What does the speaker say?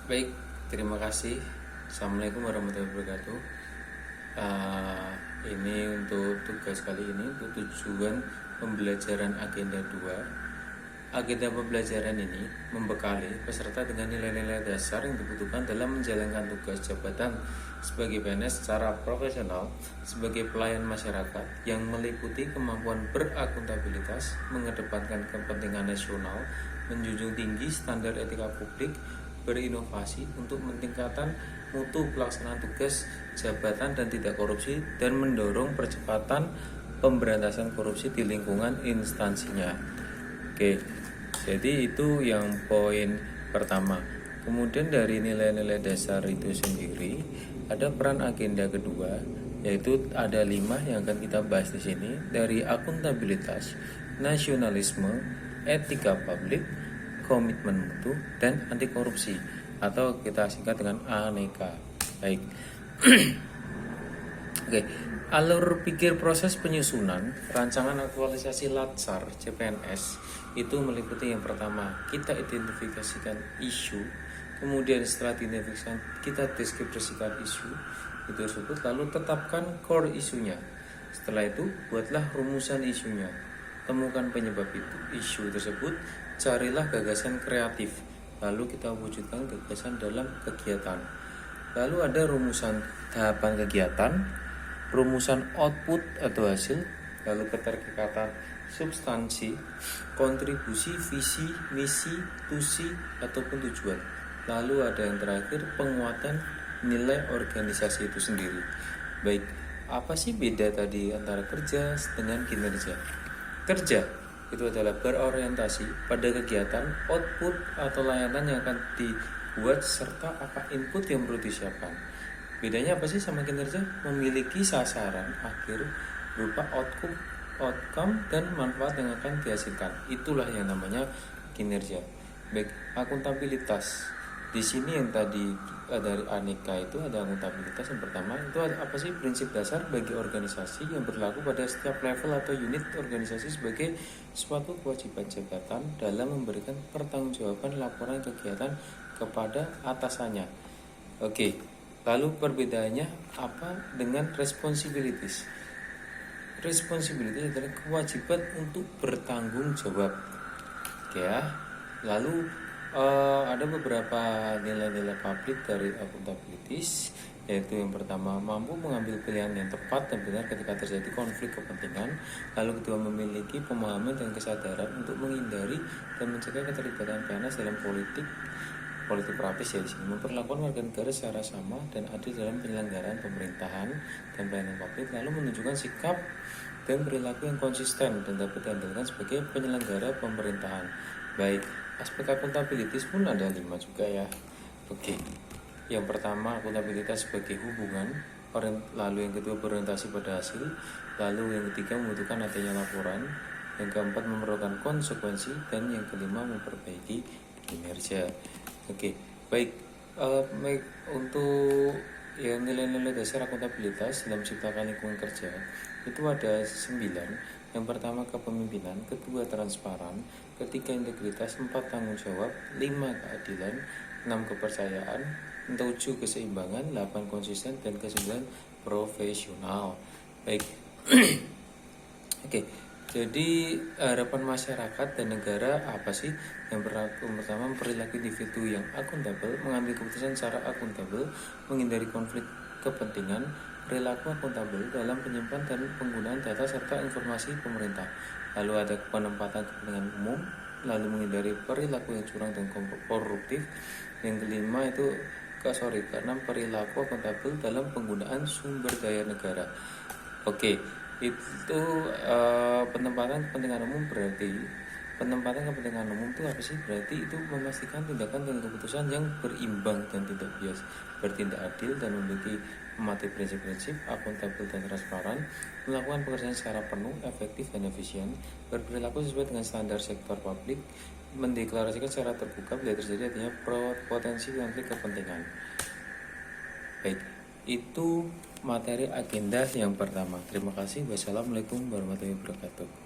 Baik, terima kasih. Assalamualaikum warahmatullahi wabarakatuh. Ini untuk tugas kali ini untuk tujuan pembelajaran agenda 2. Agenda pembelajaran ini membekali peserta dengan nilai-nilai dasar yang dibutuhkan dalam menjalankan tugas jabatan sebagai PNS secara profesional sebagai pelayan masyarakat yang meliputi kemampuan berakuntabilitas, mengedepankan kepentingan nasional, menjunjung tinggi standar etika publik, berinovasi untuk meningkatkan mutu pelaksanaan tugas jabatan dan tidak korupsi, dan mendorong percepatan pemberantasan korupsi di lingkungan instansinya. Oke, jadi itu yang poin pertama. Kemudian dari nilai-nilai dasar itu sendiri ada peran agenda kedua, yaitu ada 5 yang akan kita bahas di sini, dari akuntabilitas, nasionalisme, etika publik, komitmen mutu, dan anti korupsi, atau kita singkat dengan ANEKA. Baik. Oke, alur pikir proses penyusunan rancangan aktualisasi Latsar CPNS itu meliputi yang pertama, kita identifikasikan isu, kemudian setelah diidentifikasikan kita deskripsikan isu itu tersebut, lalu tetapkan core isunya. Setelah itu buatlah rumusan isunya, temukan penyebab itu isu tersebut, carilah gagasan kreatif, lalu kita wujudkan gagasan dalam kegiatan. Lalu ada rumusan tahapan kegiatan, rumusan output atau hasil, lalu keterikatan substansi, kontribusi, visi, misi, tusi ataupun tujuan. Lalu ada yang terakhir, penguatan nilai organisasi itu sendiri. Baik, apa sih beda tadi antara kerja dengan kinerja? Kerja itu adalah berorientasi pada kegiatan, output atau layanan yang akan dibuat serta apa input yang perlu disiapkan. Bedanya apa sih sama kinerja? Memiliki sasaran akhir berupa outcome dan manfaat yang akan dihasilkan. Itulah yang namanya kinerja. Baik, akuntabilitas. Di sini yang tadi dari ANEKA itu ada akuntabilitas yang pertama, itu apa sih prinsip dasar bagi organisasi yang berlaku pada setiap level atau unit organisasi sebagai suatu kewajiban jabatan dalam memberikan pertanggungjawaban laporan kegiatan kepada atasannya. Oke, lalu perbedaannya apa dengan responsibilities? Responsibility adalah kewajiban untuk bertanggung jawab. Oke ya. Lalu ada beberapa nilai-nilai publik dari akuntabilitas, yaitu yang pertama, mampu mengambil pilihan yang tepat dan benar ketika terjadi konflik kepentingan. Lalu kedua, memiliki pemahaman dan kesadaran untuk menghindari dan mencegah keterlibatan PNS dalam politik praktis, ya di sini memperlakukan warga negara secara sama dan adil dalam penyelenggaraan pemerintahan dan pelayanan publik, lalu menunjukkan sikap dan perilaku yang konsisten dan dapat diandalkan sebagai penyelenggara pemerintahan. Baik, aspek akuntabilitas pun ada 5 juga ya. Oke, yang pertama akuntabilitas sebagai hubungan, lalu yang kedua berorientasi pada hasil, lalu yang ketiga membutuhkan adanya laporan, yang keempat memerlukan konsekuensi, dan yang kelima memperbaiki kinerja. Oke, baik. Untuk ya nilai-nilai dasar akuntabilitas dalam menciptakan lingkungan kerja itu ada 9. Yang pertama kepemimpinan, kedua transparan, ketiga integritas, 4 tanggung jawab, 5 keadilan, 6 kepercayaan, 7 keseimbangan, 8 konsisten, dan ke-9 profesional. Baik. Oke, jadi harapan masyarakat dan negara apa sih? Yang pertama, perilaku individu yang akuntabel, mengambil keputusan secara akuntabel, menghindari konflik kepentingan, perilaku akuntabel dalam penyimpan dan penggunaan data serta informasi pemerintah. Lalu ada penempatan kepentingan umum, lalu menghindari perilaku yang curang dan koruptif. Yang kelima itu karena perilaku akuntabel dalam penggunaan sumber daya negara. Oke, itu penempatan kepentingan umum berarti penempatan kepentingan umum itu apa sih? Berarti itu memastikan tindakan dan keputusan yang berimbang dan tidak bias, bertindak adil dan memiliki mematuhi prinsip-prinsip akuntabel dan transparan, melakukan pekerjaan secara penuh, efektif dan efisien, berperilaku sesuai dengan standar sektor publik, mendeklarasikan secara terbuka bila terjadi adanya potensi konflik kepentingan. Baik, itu materi agenda yang pertama. Terima kasih. Wassalamualaikum warahmatullahi wabarakatuh.